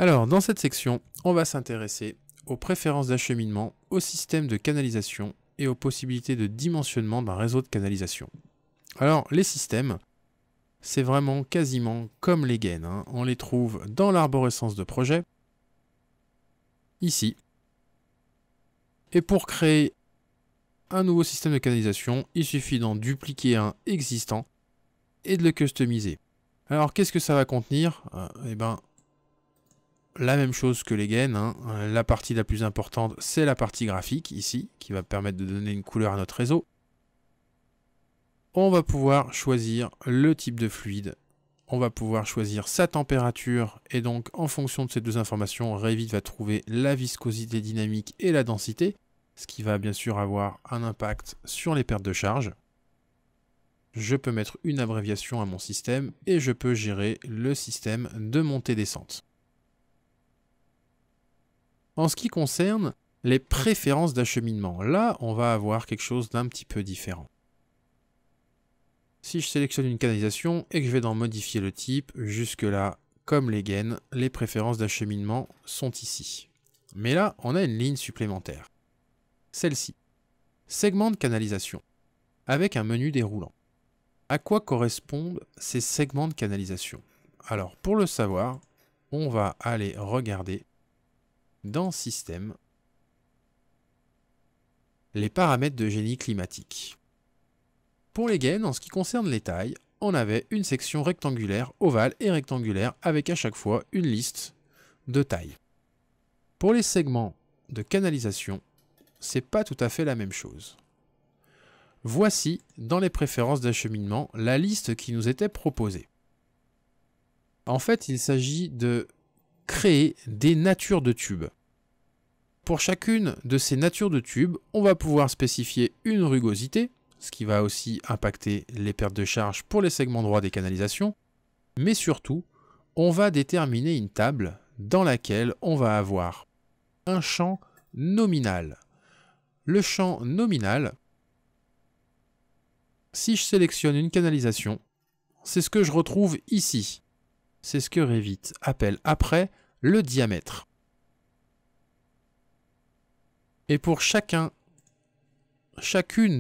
Alors, dans cette section, on va s'intéresser aux préférences d'acheminement, au système de canalisation et aux possibilités de dimensionnement d'un réseau de canalisation. Alors, les systèmes, c'est vraiment quasiment comme les gaines, hein. On les trouve dans l'arborescence de projet, ici. Et pour créer un nouveau système de canalisation, il suffit d'en dupliquer un existant et de le customiser. Alors, qu'est-ce que ça va contenir? Eh ben, la même chose que les gaines, hein. La partie la plus importante, c'est la partie graphique, ici, qui va permettre de donner une couleur à notre réseau. On va pouvoir choisir le type de fluide, on va pouvoir choisir sa température, et donc en fonction de ces deux informations, Revit va trouver la viscosité dynamique et la densité, ce qui va bien sûr avoir un impact sur les pertes de charge. Je peux mettre une abréviation à mon système, et je peux gérer le système de montée-descente. En ce qui concerne les préférences d'acheminement, là, on va avoir quelque chose d'un petit peu différent. Si je sélectionne une canalisation et que je vais dans modifier le type, jusque-là, comme les gaines, les préférences d'acheminement sont ici. Mais là, on a une ligne supplémentaire. Celle-ci. Segment de canalisation, avec un menu déroulant. À quoi correspondent ces segments de canalisation? Alors, pour le savoir, on va aller regarder dans Système, les paramètres de génie climatique. Pour les gaines, en ce qui concerne les tailles, on avait une section rectangulaire, ovale et rectangulaire avec à chaque fois une liste de tailles. Pour les segments de canalisation, c'est pas tout à fait la même chose. Voici, dans les préférences d'acheminement, la liste qui nous était proposée. En fait, il s'agit de créer des natures de tubes. Pour chacune de ces natures de tubes, on va pouvoir spécifier une rugosité, ce qui va aussi impacter les pertes de charge pour les segments droits des canalisations, mais surtout, on va déterminer une table dans laquelle on va avoir un champ nominal. Le champ nominal, si je sélectionne une canalisation, c'est ce que je retrouve ici. C'est ce que Revit appelle après le diamètre. Et pour chacune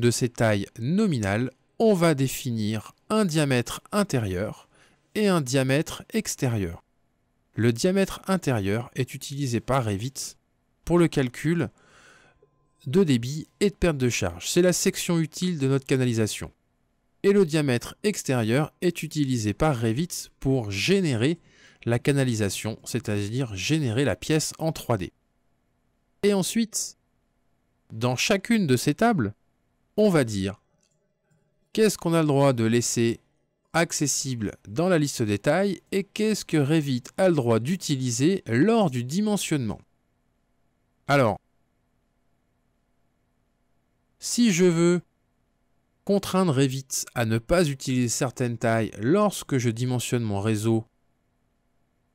de ces tailles nominales, on va définir un diamètre intérieur et un diamètre extérieur. Le diamètre intérieur est utilisé par Revit pour le calcul de débit et de perte de charge. C'est la section utile de notre canalisation. Et le diamètre extérieur est utilisé par Revit pour générer la canalisation, c'est-à-dire générer la pièce en 3D. Et ensuite, dans chacune de ces tables, on va dire qu'est-ce qu'on a le droit de laisser accessible dans la liste des tailles et qu'est-ce que Revit a le droit d'utiliser lors du dimensionnement. Alors, si je veux contraindre Revit à ne pas utiliser certaines tailles lorsque je dimensionne mon réseau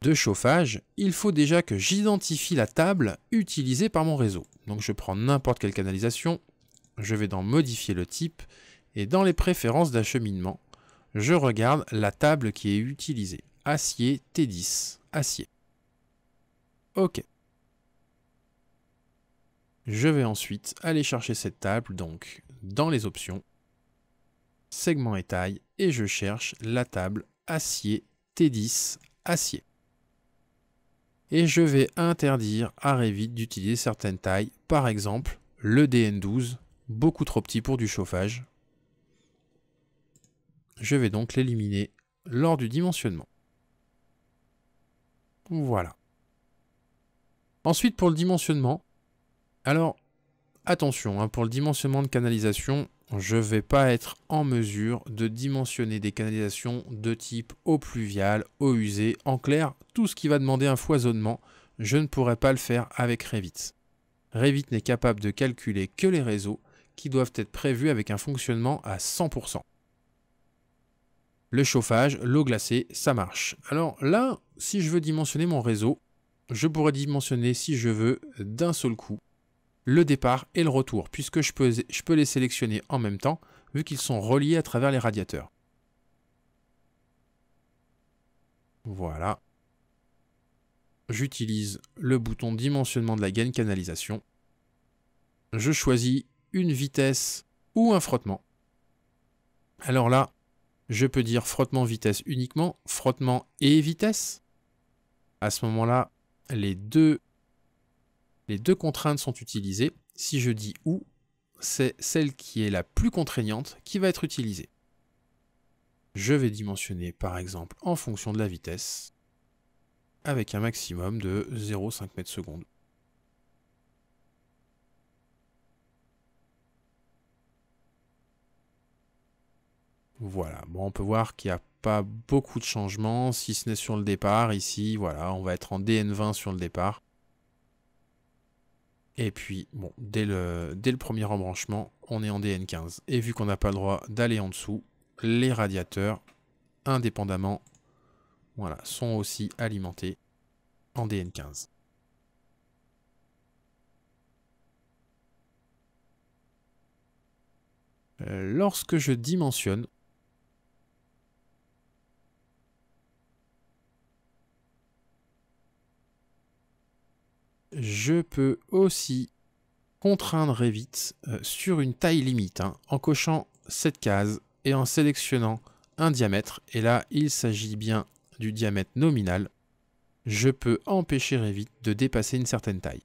de chauffage, il faut déjà que j'identifie la table utilisée par mon réseau. Donc je prends n'importe quelle canalisation, je vais dans modifier le type et dans les préférences d'acheminement, je regarde la table qui est utilisée. Acier T10, acier. OK. Je vais ensuite aller chercher cette table, donc dans les options, segment et taille, et je cherche la table acier T10, acier. Et je vais interdire à Revit d'utiliser certaines tailles, par exemple le DN12, beaucoup trop petit pour du chauffage. Je vais donc l'éliminer lors du dimensionnement. Voilà. Ensuite, pour le dimensionnement, alors attention, pour le dimensionnement de canalisation, je ne vais pas être en mesure de dimensionner des canalisations de type eau pluviale, eau usée. En clair, tout ce qui va demander un foisonnement, je ne pourrai pas le faire avec Revit. Revit n'est capable de calculer que les réseaux qui doivent être prévus avec un fonctionnement à 100%. Le chauffage, l'eau glacée, ça marche. Alors là, si je veux dimensionner mon réseau, je pourrais dimensionner, si je veux, d'un seul coup, le départ et le retour, puisque je peux les sélectionner en même temps, vu qu'ils sont reliés à travers les radiateurs. Voilà. j'utilise le bouton dimensionnement de la gaine canalisation. Je choisis une vitesse ou un frottement. Alors là, je peux dire frottement vitesse uniquement, frottement et vitesse. À ce moment-là, les deux contraintes sont utilisées. Si je dis ou, c'est celle qui est la plus contraignante qui va être utilisée. Je vais dimensionner par exemple en fonction de la vitesse avec un maximum de 0,5 mètres secondes. Voilà, bon, on peut voir qu'il n'y a pas beaucoup de changements, si ce n'est sur le départ. Ici, voilà, on va être en DN20 sur le départ. Et puis, bon, dès le premier embranchement, on est en DN15. Et vu qu'on n'a pas le droit d'aller en dessous, les radiateurs, indépendamment, voilà, sont aussi alimentés en DN15. Lorsque je dimensionne, je peux aussi contraindre Revit sur une taille limite, en cochant cette case et en sélectionnant un diamètre. Et là, il s'agit bien du diamètre nominal. Je peux empêcher Revit de dépasser une certaine taille.